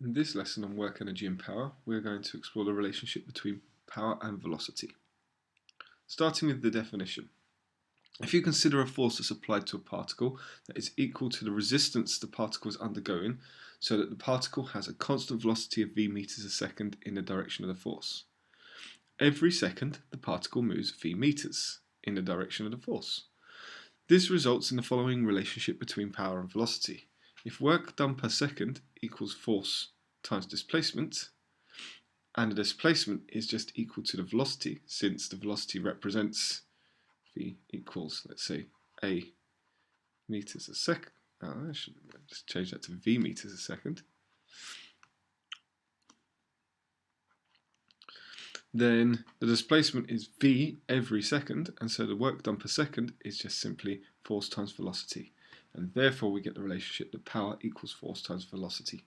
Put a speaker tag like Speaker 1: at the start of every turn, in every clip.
Speaker 1: In this lesson on work, energy and power, we're going to explore the relationship between power and velocity. Starting with the definition. If you consider a force that's applied to a particle that is equal to the resistance the particle is undergoing, so that the particle has a constant velocity of v meters a second in the direction of the force. Every second, the particle moves v meters in the direction of the force. This results in the following relationship between power and velocity. If work done per second equals force times displacement, and the displacement is just equal to the velocity, since the velocity represents v equals, let's say, a meters a second. I should just change that to v meters a second. Then the displacement is v every second, and so the work done per second is just simply force times velocity. And therefore we get the relationship that power equals force times velocity.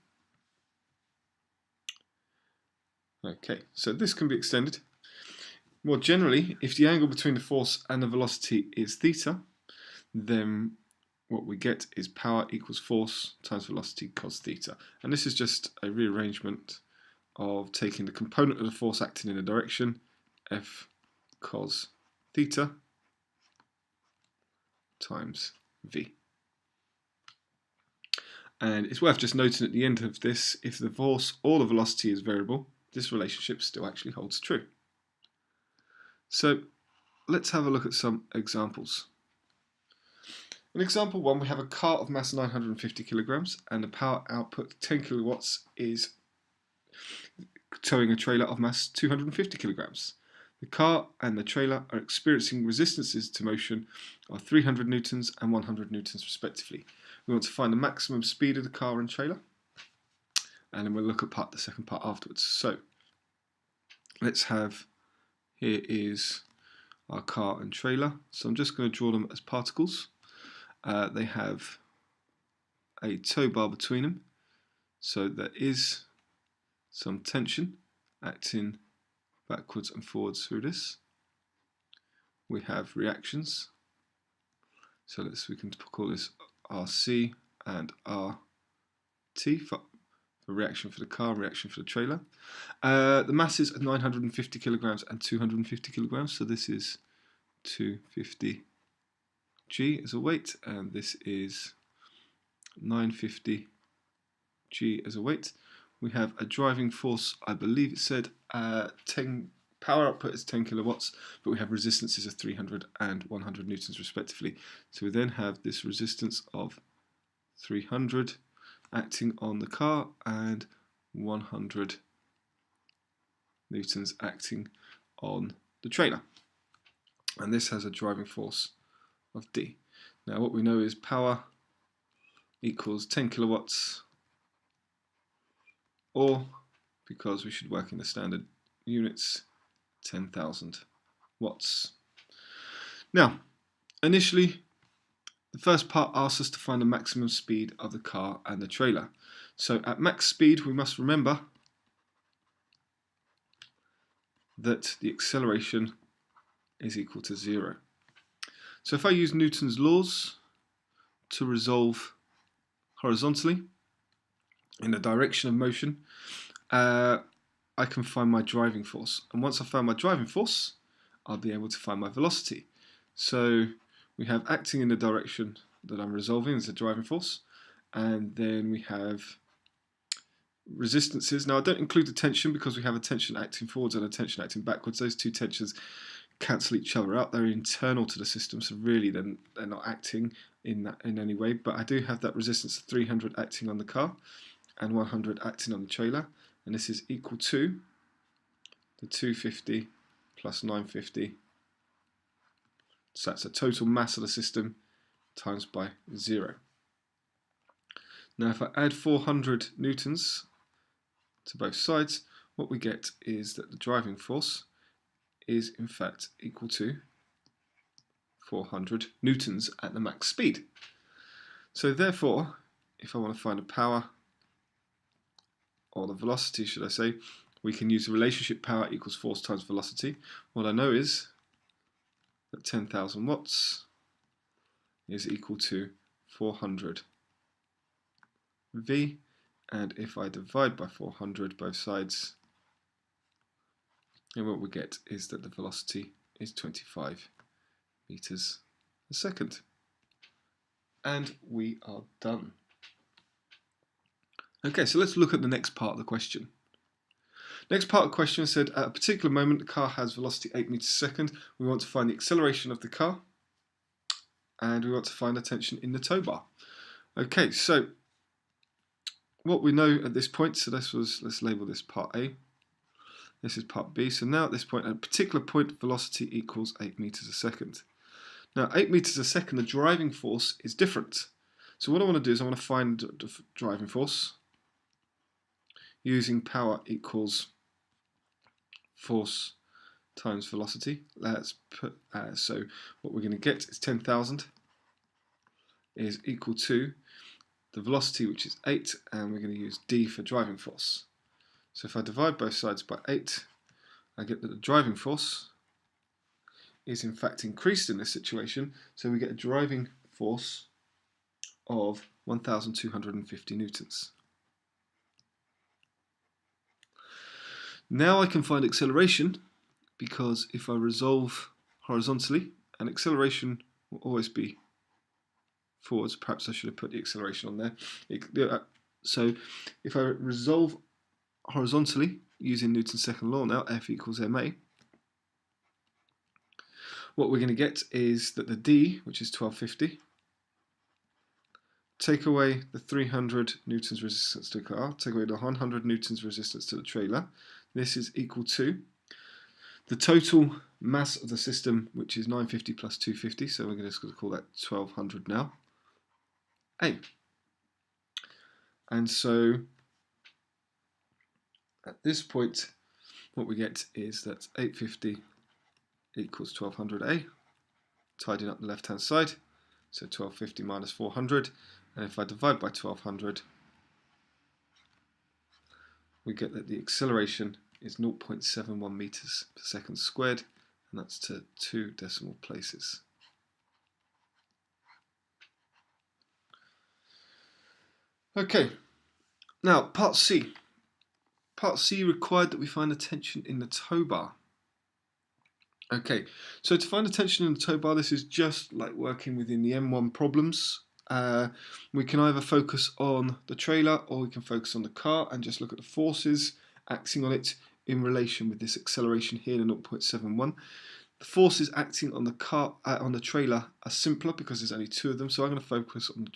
Speaker 1: Okay, so this can be extended. More generally, if the angle between the force and the velocity is theta, then what we get is power equals force times velocity cos theta. And this is just a rearrangement of taking the component of the force acting in a direction, F cos theta, times V. And it's worth just noting at the end of this, if the force or the velocity is variable, this relationship still actually holds true. So let's have a look at some examples. In example 1, we have a car of mass 950 kilograms and the power output 10 kilowatts is towing a trailer of mass 250 kilograms. The car and the trailer are experiencing resistances to motion of 300 newtons and 100 newtons respectively. We want to find the maximum speed of the car and trailer, and then we'll look at the second part afterwards. So let's have, here is our car and trailer. So I'm just going to draw them as particles. They have a tow bar between them, so there is some tension acting backwards and forwards through this. We have reactions, so we can call this RC and RT for reaction for the car, reaction for the trailer. The masses are 950 kilograms and 250 kilograms, so this is 250 G as a weight, and this is 950 G as a weight. We have a driving force, I believe it said 10, power output is 10 kilowatts, but we have resistances of 300 and 100 newtons respectively. So we then have this resistance of 300 acting on the car and 100 newtons acting on the trailer. And this has a driving force of D. Now what we know is power equals 10 kilowatts, or, because we should work in the standard units, 10,000 watts. Now, initially, the first part asks us to find the maximum speed of the car and the trailer. So at max speed, we must remember that the acceleration is equal to 0. So if I use Newton's laws to resolve horizontally in the direction of motion, I can find my driving force. And once I find my driving force, I'll be able to find my velocity. So we have acting in the direction that I'm resolving as a driving force, and then we have resistances. Now I don't include the tension because we have a tension acting forwards and a tension acting backwards. Those two tensions cancel each other out. They're internal to the system, so really they're not acting in any way. But I do have that resistance of 300 acting on the car and 100 acting on the trailer, and this is equal to the 250 plus 950. So that's the total mass of the system times by 0. Now if I add 400 newtons to both sides, what we get is that the driving force is in fact equal to 400 newtons at the max speed. So therefore, if I want to find a power, or the velocity should I say, we can use the relationship power equals force times velocity. What I know is that 10,000 watts is equal to 400 V, and if I divide by 400 both sides, then what we get is that the velocity is 25 meters a second. And we are done. Okay, so let's look at the next part of the question. Next part of the question said, at a particular moment the car has velocity 8 meters a second. We want to find the acceleration of the car, and we want to find the tension in the tow bar. Okay, so what we know at this point, so let's label this part A. This is part B. So now at this point, at a particular point, velocity equals 8 meters a second. Now 8 meters a second, the driving force is different. So what I want to do is I want to find the driving force using power equals force times velocity. Let's put so what we're going to get is 10,000 is equal to the velocity, which is 8, and we're going to use d for driving force. So if I divide both sides by 8, I get that the driving force is in fact increased in this situation, so we get a driving force of 1,250 newtons. Now I can find acceleration, because if I resolve horizontally, and acceleration will always be forwards. Perhaps I should have put the acceleration on there. So if I resolve horizontally using Newton's second law now, F equals ma, what we're going to get is that the d, which is 1250, take away the 300 newtons resistance to the car, take away the 100 newtons resistance to the trailer. This is equal to the total mass of the system, which is 950 plus 250, so we're just going to call that 1200 now, A. And so at this point, what we get is that 850 equals 1200A, tidying up the left-hand side, so 1250 minus 400, and if I divide by 1200, we get that the acceleration is 0.71 meters per second squared, and that's to 2 decimal places. Okay, now part C. Part C required that we find the tension in the tow bar. Okay, so to find the tension in the tow bar, this is just like working within the M1 problems. We can either focus on the trailer or we can focus on the car and just look at the forces acting on it in relation with this acceleration here, the 0.71. The forces acting on the car on the trailer are simpler because there's only 2 of them, so I'm going to focus on the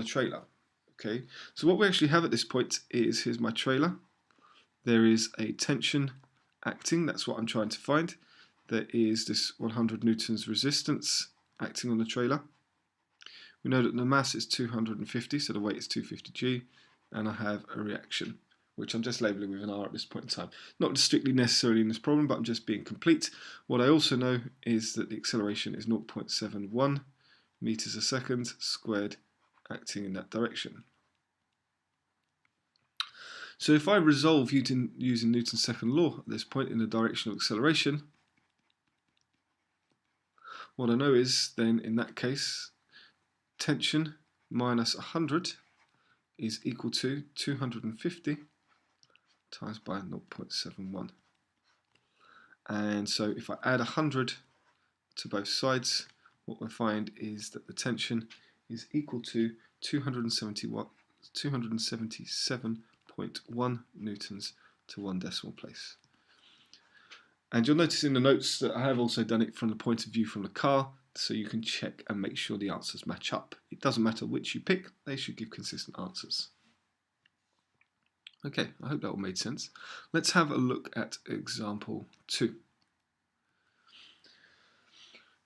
Speaker 1: trailer. Okay, so what we actually have at this point is, here's my trailer. There is a tension acting, that's what I'm trying to find. There is this 100 newtons resistance acting on the trailer. We know that the mass is 250, so the weight is 250g, and I have a reaction, which I'm just labelling with an R at this point in time. Not strictly necessarily in this problem, but I'm just being complete. What I also know is that the acceleration is 0.71 meters a second squared acting in that direction. So if I resolve using Newton's second law at this point in the direction of acceleration, what I know is then in that case, tension minus 100 is equal to 250 times by 0.71. And so if I add 100 to both sides, what we'll find is that the tension is equal to 277.1 newtons to 1 decimal place. And you'll notice in the notes that I have also done it from the point of view from the car, so you can check and make sure the answers match up. It doesn't matter which you pick, they should give consistent answers. Okay, I hope that all made sense. Let's have a look at example 2.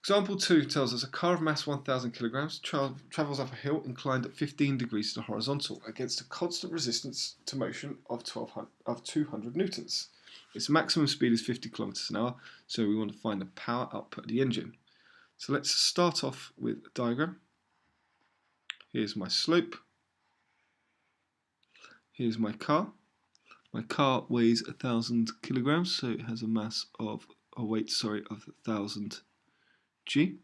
Speaker 1: Example 2 tells us a car of mass 1,000 kilograms travels up a hill inclined at 15 degrees to the horizontal against a constant resistance to motion of 200 newtons. Its maximum speed is 50 kilometers an hour, so we want to find the power output of the engine. So let's start off with a diagram. Here's my slope. Here's my car. My car weighs 1,000 kilograms, so it has a mass of of 1,000 G.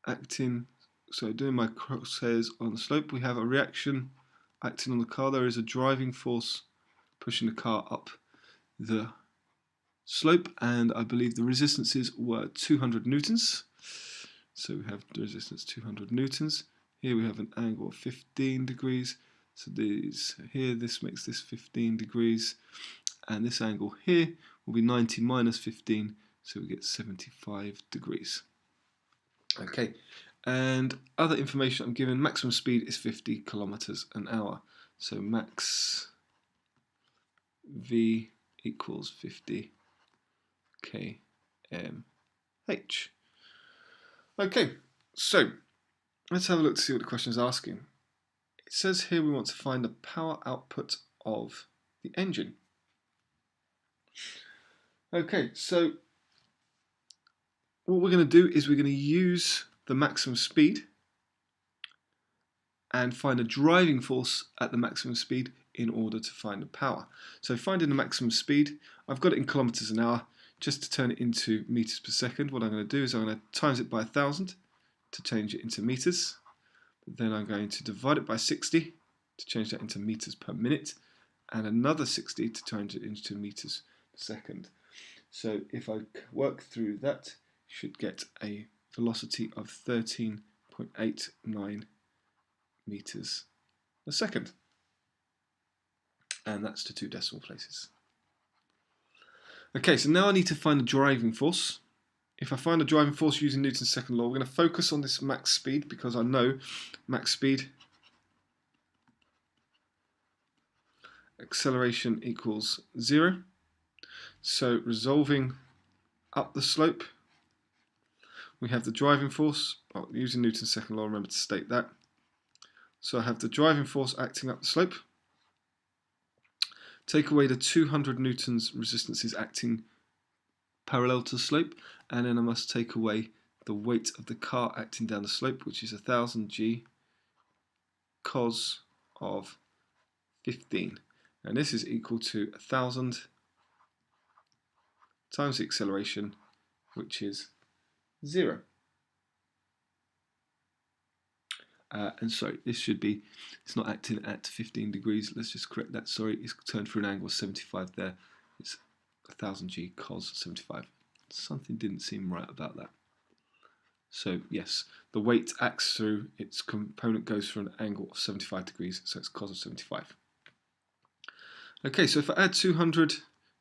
Speaker 1: Acting, so doing my crosshairs on the slope, we have a reaction acting on the car. There is a driving force pushing the car up the slope, and I believe the resistances were 200 newtons. So we have the resistance 200 newtons. Here we have an angle of 15 degrees. So this makes this 15 degrees, and this angle here will be 90 minus 15, so we get 75 degrees. Okay, and other information I'm given, maximum speed is 50 kilometers an hour. So max V equals 50 kmh. Okay, so let's have a look to see what the question is asking. It says here we want to find the power output of the engine. Okay, so what we're going to do is we're going to use the maximum speed and find a driving force at the maximum speed in order to find the power. So finding the maximum speed, I've got it in kilometers an hour. Just to turn it into meters per second, what I'm going to do is I'm going to times it by 1,000 to change it into meters. Then I'm going to divide it by 60 to change that into meters per minute, and another 60 to change it into meters per second. So if I work through that, you should get a velocity of 13.89 meters a second. And that's to 2 decimal places. Okay, so now I need to find the driving force. If I find a driving force using Newton's second law, we're going to focus on this max speed because I know max speed acceleration equals 0. So resolving up the slope, we have the driving force, using Newton's second law, remember to state that. So I have the driving force acting up the slope. Take away the 200 newtons resistances acting parallel to the slope, and then I must take away the weight of the car acting down the slope, which is 1000 G cos of 15. And this is equal to 1000 times the acceleration, which is 0. And sorry, this should be, it's not acting at 15 degrees. Let's just correct that. Sorry, it's turned through an angle of 75 there. It's 1000 G cos 75. Something didn't seem right about that. So yes, the weight acts through, its component goes through an angle of 75 degrees, so it's cos of 75. Okay, so if I add 200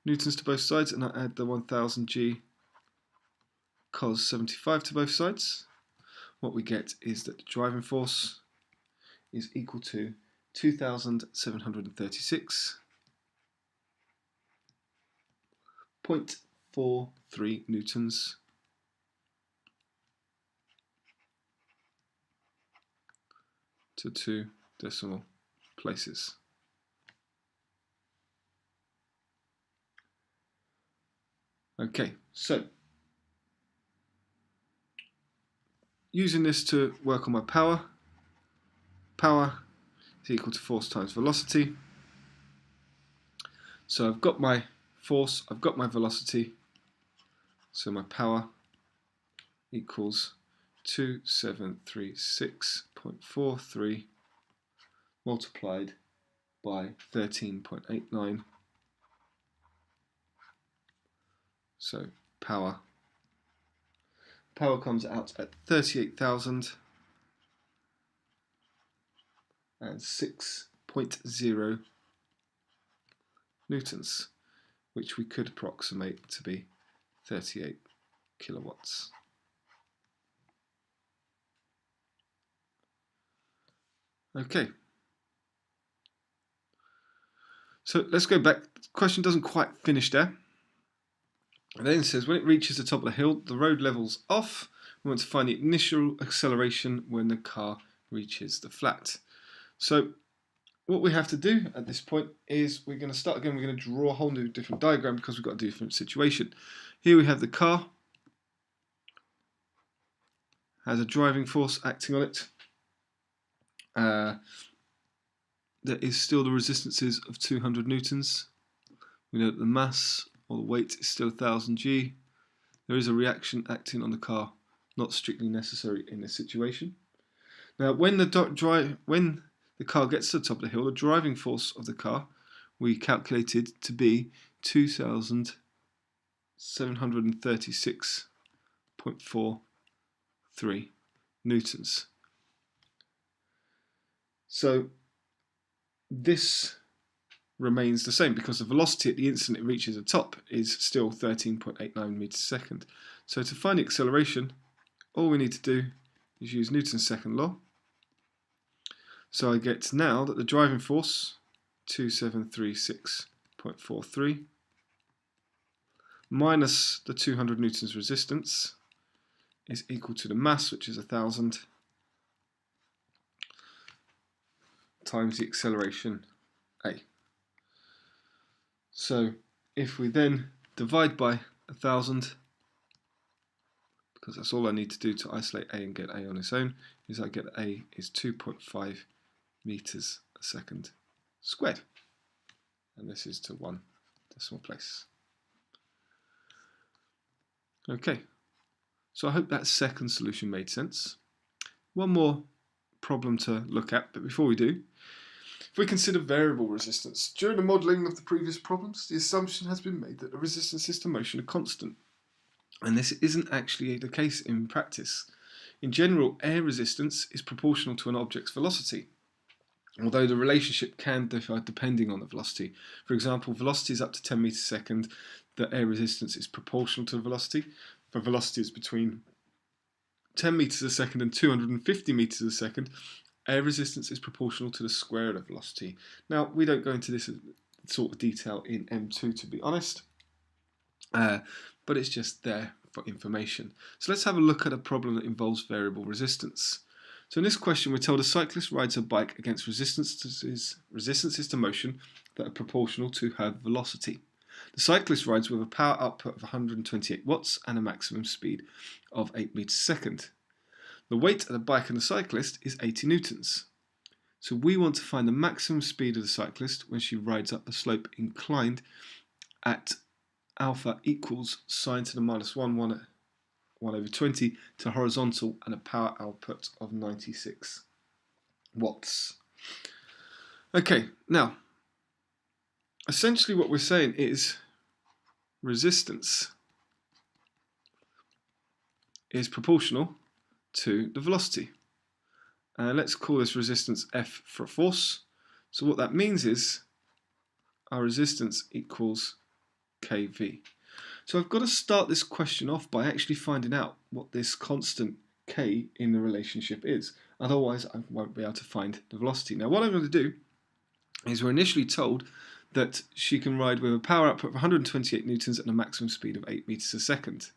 Speaker 1: newtons to both sides and I add the 1000 G cos 75 to both sides, what we get is that the driving force is equal to 2,736.43 newtons to 2 decimal places. Okay, so using this to work on my power, power is equal to force times velocity. So I've got my force, I've got my velocity, so my power equals 2736.43 multiplied by 13.89. So power comes out at 38,006.0 newtons, which we could approximate to be 38 kilowatts. Okay. So let's go back. The question doesn't quite finish there. And then it says, when it reaches the top of the hill, the road levels off. We want to find the initial acceleration when the car reaches the flat. So what we have to do at this point is we're going to start again. We're going to draw a whole new different diagram because we've got a different situation. Here we have the car. Has a driving force acting on it. There is still the resistances of 200 newtons. We know that the mass or the weight is still 1000 G. There is a reaction acting on the car, not strictly necessary in this situation. Now, when the the car gets to the top of the hill, the driving force of the car we calculated to be 2,736.43 newtons. So this remains the same because the velocity at the instant it reaches the top is still 13.89 meters a second. So to find the acceleration, all we need to do is use Newton's second law. So I get now that the driving force, 2736.43, minus the 200 newtons resistance is equal to the mass, which is 1,000, times the acceleration a. So if we then divide by 1,000, because that's all I need to do to isolate a and get a on its own, is I get a is 2.5 meters a second squared. And this is to 1 decimal place. Okay, so I hope that second solution made sense. One more problem to look at, but before we do, if we consider variable resistance, during the modelling of the previous problems, the assumption has been made that the resistances to motion are constant. And this isn't actually the case in practice. In general, air resistance is proportional to an object's velocity, although the relationship can differ depending on the velocity. For example, velocity is up to 10 meters a second, the air resistance is proportional to the velocity. For velocities between 10 meters a second and 250 meters a second, air resistance is proportional to the square of the velocity. Now, we don't go into this sort of detail in M2, to be honest, but it's just there for information. So let's have a look at a problem that involves variable resistance. So in this question, we're told a cyclist rides a bike against resistances to motion that are proportional to her velocity. The cyclist rides with a power output of 128 watts and a maximum speed of 8 meters a second. The weight of the bike and the cyclist is 80 newtons. So we want to find the maximum speed of the cyclist when she rides up the slope inclined at alpha equals sine to the minus 1 over 20 to horizontal and a power output of 96 watts. Okay, now essentially what we're saying is resistance is proportional to the velocity. Let's call this resistance F for force. So what that means is our resistance equals kV. So I've got to start this question off by actually finding out what this constant K in the relationship is. Otherwise I won't be able to find the velocity. Now what I'm going to do is we're initially told that she can ride with a power output of 128 newtons and a maximum speed of 8 meters a second.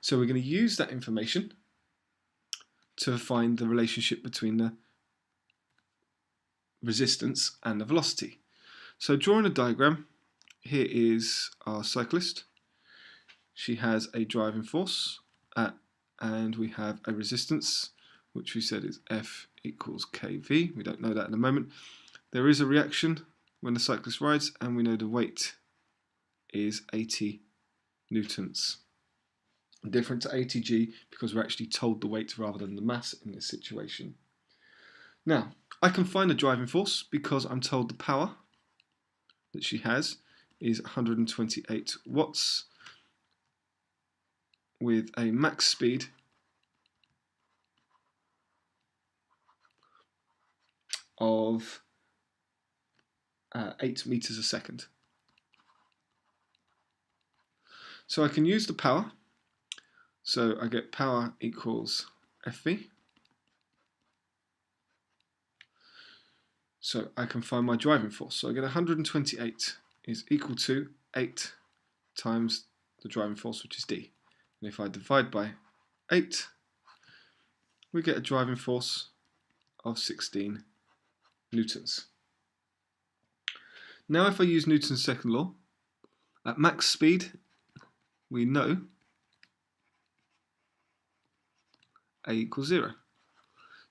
Speaker 1: So we're going to use that information to find the relationship between the resistance and the velocity. So drawing a diagram, here is our cyclist. She has a driving force and we have a resistance, which we said is F equals kV. We don't know that in a moment. There is a reaction when the cyclist rides, and we know the weight is 80 newtons. Different to ATG because we're actually told the weight rather than the mass in this situation. Now, I can find the driving force because I'm told the power that she has is 128 watts with a max speed of 8 meters a second. So I can use the power. So I get power equals FV. So I can find my driving force. So I get 128 is equal to 8 times the driving force, which is D. And if I divide by 8, we get a driving force of 16 newtons. Now if I use Newton's second law, at max speed, we know A equals 0.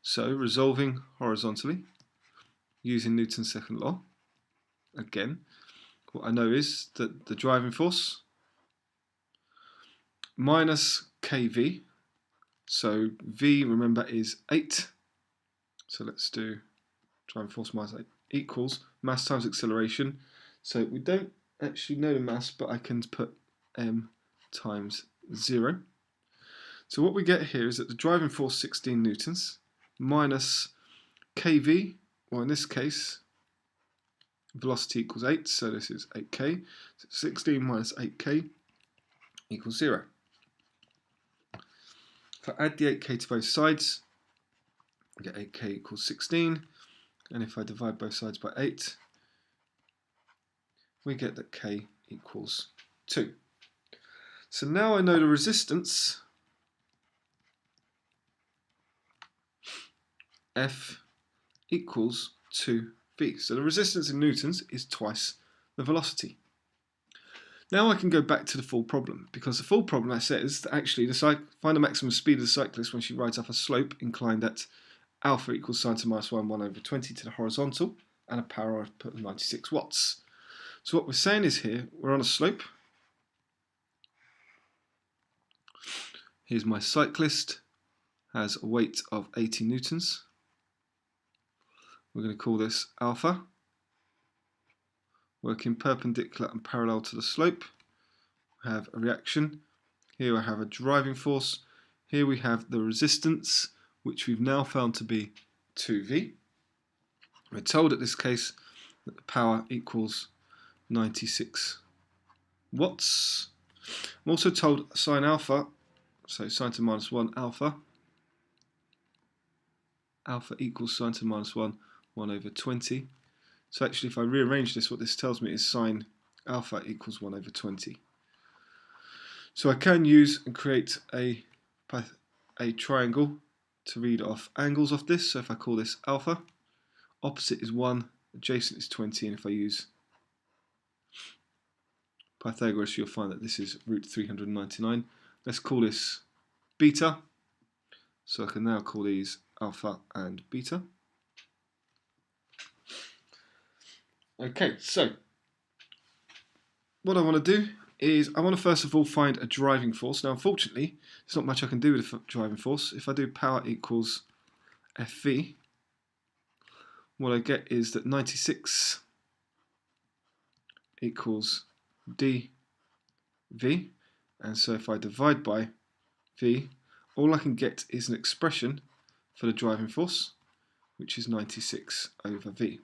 Speaker 1: So resolving horizontally, using Newton's second law, again, what I know is that the driving force minus kV, so V, remember, is 8. So let's do driving force minus 8 equals mass times acceleration. So we don't actually know the mass, but I can put m times 0. So what we get here is that the driving force 16 newtons minus kv, or in this case velocity equals 8, so this is 8k, so 16 minus 8k equals 0. If I add the 8k to both sides, I get 8k equals 16, and if I divide both sides by 8, we get that k equals 2. So now I know the resistance F equals 2v. So the resistance in newtons is twice the velocity. Now I can go back to the full problem, because the full problem says that actually find the maximum speed of the cyclist when she rides up a slope inclined at alpha equals sine to minus 1 over 20 to the horizontal, and a power output of 96 watts. So what we're saying is here, we're on a slope. Here's my cyclist, has a weight of 80 newtons. We're going to call this alpha. Working perpendicular and parallel to the slope, we have a reaction. Here I have a driving force. Here we have the resistance, which we've now found to be 2v. We're told in this case that the power equals 96 watts. I'm also told sine alpha, so sine to minus 1 alpha. Alpha equals sine to minus 1 over 20. So actually if I rearrange this, what this tells me is sine alpha equals 1 over 20. So I can use and create a triangle to read off angles of this. So if I call this alpha, opposite is 1, adjacent is 20, and if I use Pythagoras, you'll find that this is root 399. Let's call this beta. So I can now call these alpha and beta. Okay, so what I want to do is I want to first of all find a driving force. Now unfortunately, there's not much I can do with a driving force. If I do power equals Fv, what I get is that 96 equals dv, and so if I divide by v, all I can get is an expression for the driving force, which is 96 over v.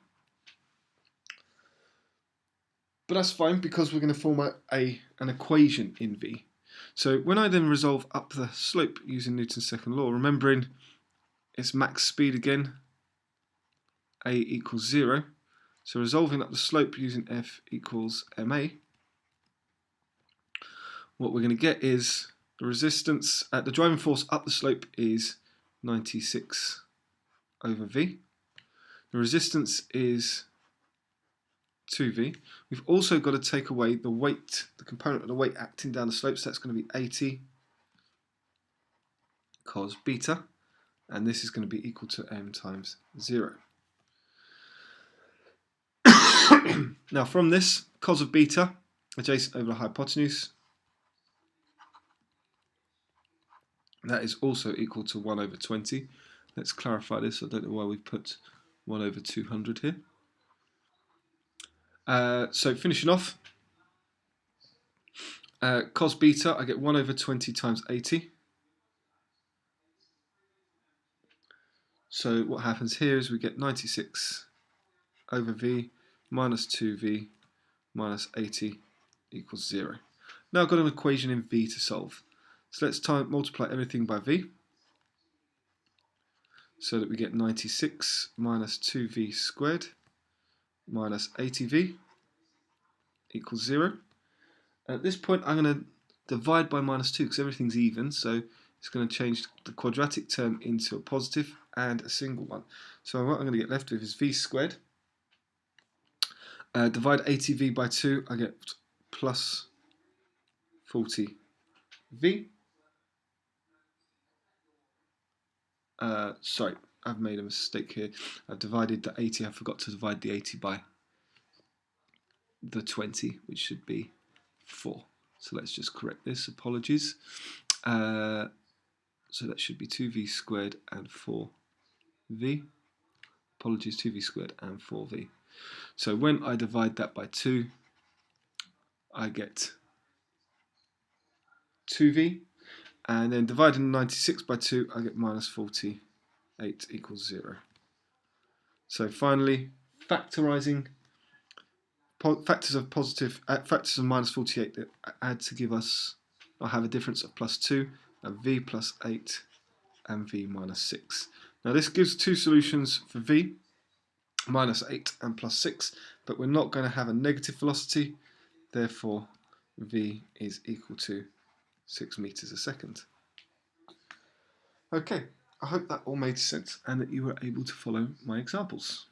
Speaker 1: But that's fine because we're going to form an equation in v. So when I then resolve up the slope using Newton's second law, remembering it's max speed again, a equals 0. So resolving up the slope using F equals ma, what we're going to get is the resistance, the driving force up the slope is 96 over v. The resistance is 2v. We've also got to take away the weight, the component of the weight acting down the slope, so that's going to be 80 cos beta, and this is going to be equal to m times 0. Now from this, cos of beta, adjacent over the hypotenuse, that is also equal to 1 over 20. Let's clarify this. I don't know why we've put 1 over 200 here. So finishing off, cos beta, I get 1 over 20 times 80. So what happens here is we get 96 over v minus 2v minus 80 equals 0. Now I've got an equation in v to solve. So let's multiply everything by v, so that we get 96 minus 2v squared minus 80v equals 0. At this point I'm going to divide by minus 2 because everything's even, so it's going to change the quadratic term into a positive and a single one. So what I'm going to get left with is v squared. Divide 80v by 2, I get plus 40v. Sorry, I've made a mistake here. I've divided the 80, I forgot to divide the 80 by the 20, which should be 4. So let's just correct this, apologies. So that should be 2v squared and 4v apologies, 2v squared and 4v. So when I divide that by 2, I get 2v, and then dividing 96 by 2, I get minus 48 equals 0. So finally, factorising factors of minus 48 that add to give us, I'll have a difference of plus 2, and v plus 8, and v minus 6. Now this gives two solutions for v, minus 8 and plus 6, but we're not going to have a negative velocity, therefore v is equal to 6 meters a second. Okay, I hope that all made sense and that you were able to follow my examples.